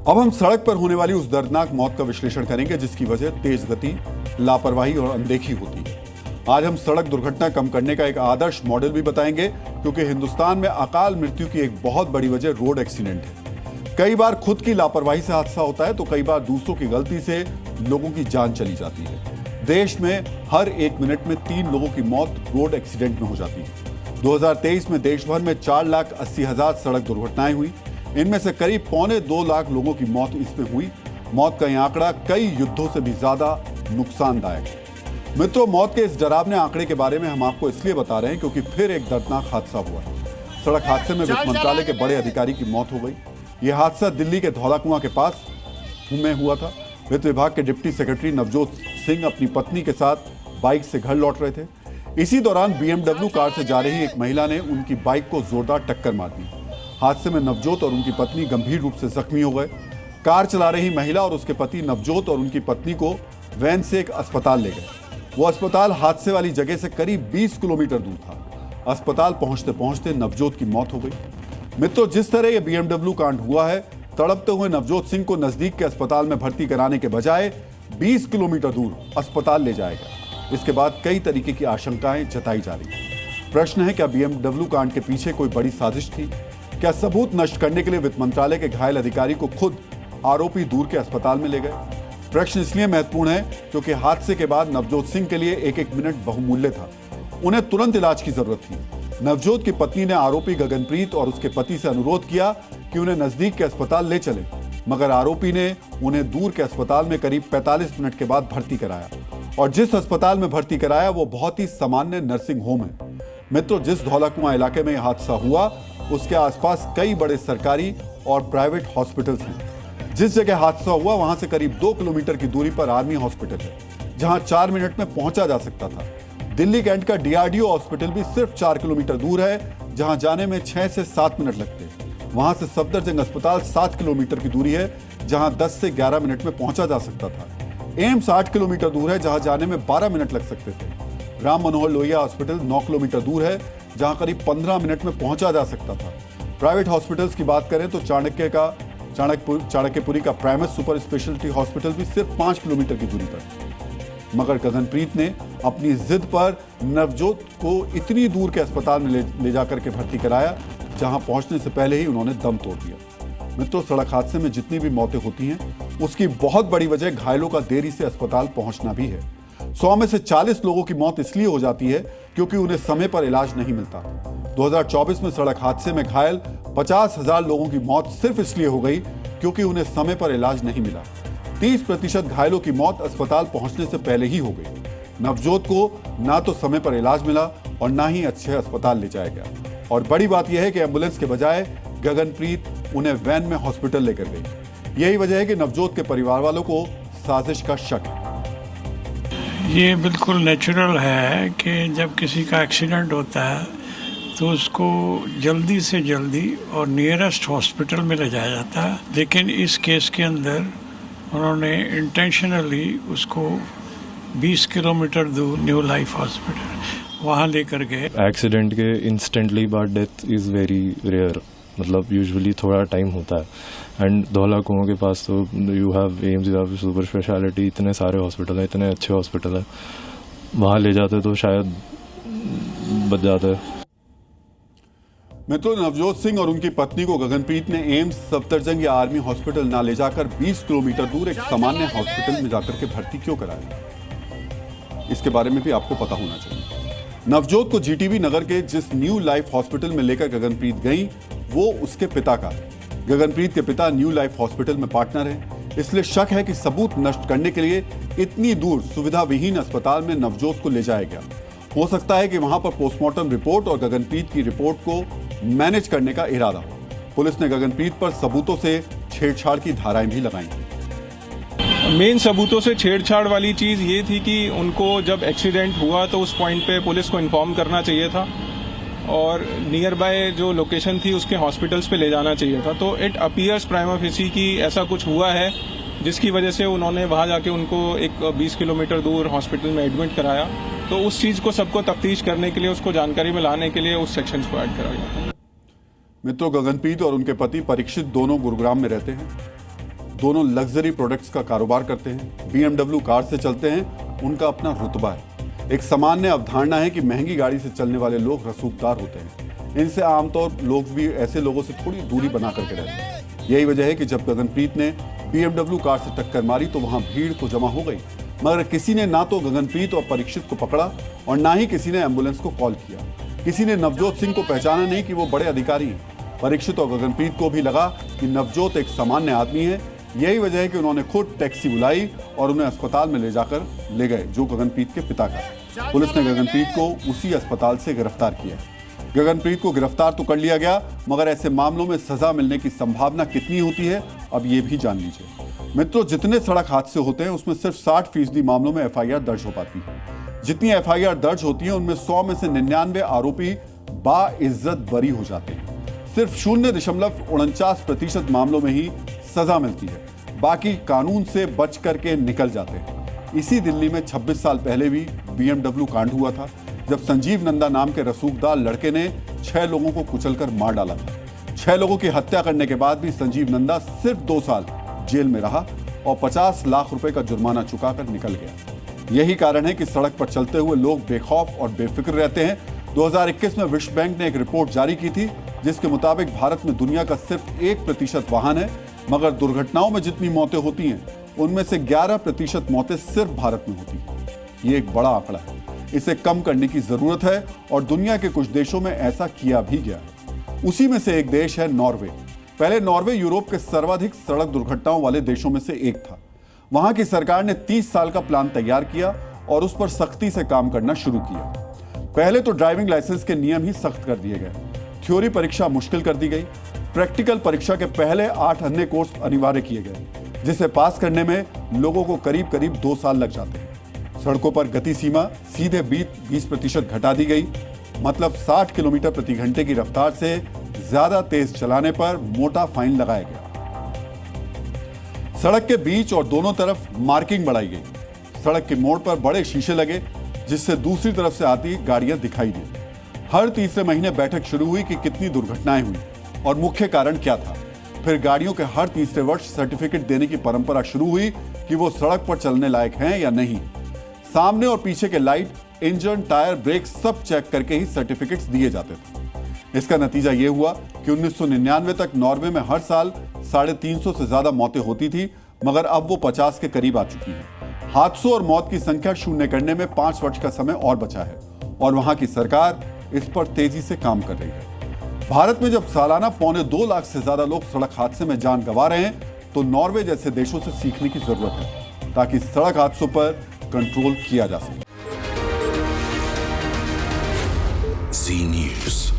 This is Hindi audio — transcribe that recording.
अब हम सड़क पर होने वाली उस दर्दनाक मौत का विश्लेषण करेंगे जिसकी वजह तेज गति, लापरवाही और अनदेखी होती है। आज हम सड़क दुर्घटना कम करने का एक आदर्श मॉडल भी बताएंगे, क्योंकि हिंदुस्तान में अकाल मृत्यु की एक बहुत बड़ी वजह रोड एक्सीडेंट है। कई बार खुद की लापरवाही से हादसा होता है तो कई बार दूसरों की गलती से लोगों की जान चली जाती है। देश में हर 1 मिनट में 3 लोगों की मौत रोड एक्सीडेंट में हो जाती है। 2023 में देश भर में 4,80,000 सड़क दुर्घटनाएं हुई। इनमें से करीब 1.25 लाख लोगों की मौत इसमें हुई। मौत का यह आंकड़ा कई युद्धों से भी ज्यादा नुकसानदायक है। मित्रों, मौत के इस डरावने आंकड़े के बारे में हम आपको इसलिए बता रहे हैं क्योंकि फिर एक दर्दनाक हादसा हुआ है। सड़क हादसे में वित्त मंत्रालय के बड़े अधिकारी की मौत हो गई। यह हादसा दिल्ली के धौला कुआं के पास में हुआ था। वित्त विभाग के डिप्टी सेक्रेटरी नवजोत सिंह अपनी पत्नी के साथ बाइक से घर लौट रहे थे। इसी दौरान BMW कार से जा रही एक महिला ने उनकी बाइक को जोरदार टक्कर मार दी। हादसे में नवजोत और उनकी पत्नी गंभीर रूप से जख्मी हो गए। कार चला रही महिला और उसके पति नवजोत और उनकी पत्नी को वैन से एक अस्पताल ले गए। वो अस्पताल हादसे वाली जगह से करीब 20 किलोमीटर दूर था। अस्पताल पहुंचते पहुंचते नवजोत की मौत हो गई। मित्रों, जिस तरह यह BMW कांड हुआ है, तड़पते हुए नवजोत सिंह को नजदीक के अस्पताल में भर्ती कराने के बजाय 20 किलोमीटर दूर अस्पताल ले जाया गया। इसके बाद कई तरीके की आशंकाएं जताई जा रही है। प्रश्न है, क्या BMW कांड के पीछे कोई बड़ी साजिश थी? क्या सबूत नष्ट करने के लिए वित्त मंत्रालय के घायल अधिकारी को खुद आरोपी दूर के अस्पताल में ले गए? प्रश्न इसलिए महत्वपूर्ण है क्योंकि हादसे के बाद नवजोत सिंह के लिए एक एक मिनट बहुमूल्य था। उन्हें तुरंत इलाज की जरूरत थी। नवजोत की पत्नी ने आरोपी गगनप्रीत और उसके पति से अनुरोध किया कि उन्हें नजदीक के अस्पताल ले चले, मगर आरोपी ने उन्हें दूर के अस्पताल में करीब 45 मिनट के बाद भर्ती कराया। और जिस अस्पताल में भर्ती कराया वो बहुत ही सामान्य नर्सिंग होम है। मित्रों, जिस धौला कुआं इलाके में यह हादसा हुआ उसके आसपास कई बड़े सरकारी और प्राइवेट हॉस्पिटल्स हैं। जिस जगह हादसा हुआ वहां से करीब 2 किलोमीटर की दूरी पर आर्मी हॉस्पिटल है, जहां 4 मिनट में पहुंचा जा सकता था। दिल्ली कैंट का DRDO हॉस्पिटल भी सिर्फ 4 किलोमीटर दूर है, जहां जाने में 6 से 7 मिनट लगते हैं। वहां से सफदरजंग अस्पताल 7 किलोमीटर की दूरी है, जहां 10 से 11 मिनट में पहुंचा जा सकता था। एम्स 8 किलोमीटर दूर है, जहां जाने में 12 मिनट लग सकते थे। राम मनोहर लोहिया हॉस्पिटल 9 किलोमीटर दूर है, जहां करीब 15 मिनट में पहुंचा जा सकता था। प्राइवेट हॉस्पिटल्स की बात करें तो चाणक्यपुरी का प्राइमस सुपर स्पेशलिटी हॉस्पिटल भी सिर्फ 5 किलोमीटर की दूरी पर। मगर गगनप्रीत ने अपनी जिद पर नवजोत को इतनी दूर के अस्पताल में ले जाकर के भर्ती कराया, जहां पहुंचने से पहले ही उन्होंने दम तोड़ दिया। मित्रों, सड़क हादसे में जितनी भी मौतें होती हैं उसकी बहुत बड़ी वजह घायलों का देरी से अस्पताल पहुंचना भी है। 100 में से 40 लोगों की मौत इसलिए हो जाती है क्योंकि उन्हें समय पर इलाज नहीं मिलता। 2024 में सड़क हादसे में घायल 50,000 लोगों की मौत सिर्फ इसलिए हो गई क्योंकि उन्हें समय पर इलाज नहीं मिला। 30% घायलों की मौत अस्पताल पहुंचने से पहले ही हो गई। नवजोत को ना तो समय पर इलाज मिला और ना ही अच्छे अस्पताल ले जाया गया। और बड़ी बात यह है कि एम्बुलेंस के बजाय गगनप्रीत उन्हें वैन में हॉस्पिटल लेकर गई। यही वजह है कि नवजोत के परिवार वालों को साजिश का शक है। ये बिल्कुल नेचुरल है कि जब किसी का एक्सीडेंट होता है तो उसको जल्दी से जल्दी और नियरेस्ट हॉस्पिटल में ले जाया जाता है, लेकिन इस केस के अंदर उन्होंने इंटेंशनली उसको 20 किलोमीटर दूर न्यू लाइफ हॉस्पिटल वहाँ लेकर गए। एक्सीडेंट के इंस्टेंटली बाद डेथ इज़ वेरी रेयर, मतलब यूजुअली थोड़ा टाइम होता है। एंड धौला कुआं के पास तो you have AIIMS, you have super speciality, इतने सारे हॉस्पिटल हैं, इतने अच्छे हॉस्पिटल हैं, वहाँ ले जाते तो शायद बच जाता है। मित्रों, नवजोत सिंह और उनकी पत्नी को गगनप्रीत ने एम्स, सफदरजंग या आर्मी हॉस्पिटल ना ले जाकर 20 किलोमीटर दूर एक सामान्य हॉस्पिटल में जाकर के भर्ती क्यों कराया? इसके बारे में भी आपको पता होना चाहिए। नवजोत को GTB नगर के जिस न्यू लाइफ हॉस्पिटल में लेकर गगनप्रीत गई वो उसके पिता का है। गगनप्रीत के पिता न्यू लाइफ हॉस्पिटल में पार्टनर हैं, इसलिए शक है कि सबूत नष्ट करने के लिए इतनी दूर सुविधा विहीन अस्पताल में नवजोत को ले जाया गया। हो सकता है कि वहां पर पोस्टमार्टम रिपोर्ट और गगनप्रीत की रिपोर्ट को मैनेज करने का इरादा हो। पुलिस ने गगनप्रीत पर सबूतों से छेड़छाड़ की धाराएं भी लगाई। मेन सबूतों से छेड़छाड़ वाली चीज ये थी कि उनको जब एक्सीडेंट हुआ तो उस पॉइंट पे पुलिस को इन्फॉर्म करना चाहिए था और नियर बाय जो लोकेशन थी उसके हॉस्पिटल्स पे ले जाना चाहिए था। तो इट अपीयर्स प्राइमा फेसी कि ऐसा कुछ हुआ है, जिसकी वजह से उन्होंने वहां जाके उनको एक 20 किलोमीटर दूर हॉस्पिटल में एडमिट कराया। तो उस चीज को सबको तफ्तीश करने के लिए, उसको जानकारी में लाने के लिए उस सेक्शन को ऐड करा गया। मित्रों, गगनप्रीत और उनके पति परीक्षित दोनों गुरुग्राम में रहते हैं। दोनों लग्जरी प्रोडक्ट्स का कारोबार करते हैं, BMW कार से चलते हैं, उनका अपना रुतबा है। एक सामान्य अवधारणा है कि महंगी गाड़ी से चलने वाले लोग रसूखदार होते हैं। इनसे आमतौर लोग भी ऐसे लोगों से थोड़ी दूरी बना करके रहते हैं। यही वजह है कि जब गगनप्रीत ने BMW कार से टक्कर मारी तो वहां भीड़ तो जमा हो गई, मगर किसी ने ना तो गगनप्रीत और परीक्षित को पकड़ा और ना ही किसी ने एम्बुलेंस को कॉल किया। किसी ने नवजोत सिंह को पहचाना नहीं कि वो बड़े अधिकारी हैं। परीक्षित और गगनप्रीत को भी लगा कि नवजोत एक सामान्य आदमी है। यही वजह है कि उन्होंने खुद टैक्सी बुलाई और उन्हें अस्पताल में ले जाकर ले गए, जो गगनप्रीत के पिता का। पुलिस ने गगनप्रीत को उसी अस्पताल से गिरफ्तार किया। गगनप्रीत को गिरफ्तार तो कर लिया गया, मगर ऐसे मामलों में सजा मिलने की संभावना कितनी होती है, अब ये भी जान लीजिए। मित्रों, जितने सड़क हादसे होते हैं उसमें सिर्फ 60% मामलों में FIR दर्ज हो पाती है। जितनी FIR दर्ज होती है उनमें 100 में से 99 आरोपी बाइज्जत बरी हो जाते हैं। सिर्फ 0.49% मामलों में ही सजा मिलती है, बाकी कानून से बच करके निकल जाते हैं। इसी दिल्ली में 26 साल पहले भी BMW कांड हुआ था, जब संजीव नंदा नाम के रसूखदार लड़के ने 6 लोगों को कुचलकर मार डाला था। 6 लोगों की हत्या करने के बाद भी संजीव नंदा सिर्फ 2 साल जेल में रहा और 50 लाख रुपए का जुर्माना चुकाकर निकल गया। यही कारण है कि सड़क पर चलते हुए लोग बेखौफ और बेफिक्र रहते हैं। 2021 में विश्व बैंक ने एक रिपोर्ट जारी की थी, जिसके मुताबिक भारत में दुनिया का सिर्फ 1% वाहन है, मगर दुर्घटनाओं में जितनी मौतें होती हैं उनमें से 11% मौतें सिर्फ भारत में होती हैं। ये एक बड़ा आंकड़ा है, इसे कम करने की जरूरत है और दुनिया के कुछ देशों में ऐसा किया भी गया है। उसी में से एक देश है नॉर्वे। पहले नॉर्वे यूरोप के सर्वाधिक सड़क दुर्घटनाओं वाले देशों में से एक था। वहां की सरकार ने 30 साल का प्लान तैयार किया और उस पर सख्ती से काम करना शुरू किया। पहले तो ड्राइविंग लाइसेंस के नियम ही सख्त कर दिए गए, थ्योरी परीक्षा मुश्किल कर दी गई, प्रैक्टिकल परीक्षा के पहले 8 अन्य कोर्स अनिवार्य किए गए, जिसे पास करने में लोगों को करीब करीब 2 साल लग जाते हैं। सड़कों पर गति सीमा सीधे 20% घटा दी गई, मतलब 60 किलोमीटर प्रति घंटे की रफ्तार से ज्यादा तेज चलाने पर मोटा फाइन लगाया गया। सड़क के बीच और दोनों तरफ मार्किंग बढ़ाई गई। सड़क के मोड़ पर बड़े शीशे लगे, जिससे दूसरी तरफ से आती गाड़ियां दिखाई दी। हर तीसरे महीने बैठक शुरू हुई कि कितनी दुर्घटनाएं हुई और मुख्य कारण क्या था। फिर गाड़ियों के हर तीसरे वर्ष सर्टिफिकेट देने की परंपरा शुरू हुई कि वो सड़क पर चलने लायक हैं या नहीं। सामने और पीछे के लाइट, इंजन, टायर, ब्रेक सब चेक करके ही सर्टिफिकेट्स दिए जाते थे। इसका नतीजा ये हुआ कि 1999 तक नॉर्वे में हर साल 350 से ज्यादा मौतें होती थी, मगर अब वो 50 के करीब आ चुकी है। हादसों और मौत की संख्या शून्य करने में 5 वर्ष का समय और बचा है और वहां की सरकार इस पर तेजी से काम कर रही है। भारत में जब सालाना 2.25 लाख से ज्यादा लोग सड़क हादसे में जान गंवा रहे हैं, तो नॉर्वे जैसे देशों से सीखने की जरूरत है, ताकि सड़क हादसों पर कंट्रोल किया जा सके। Zee News.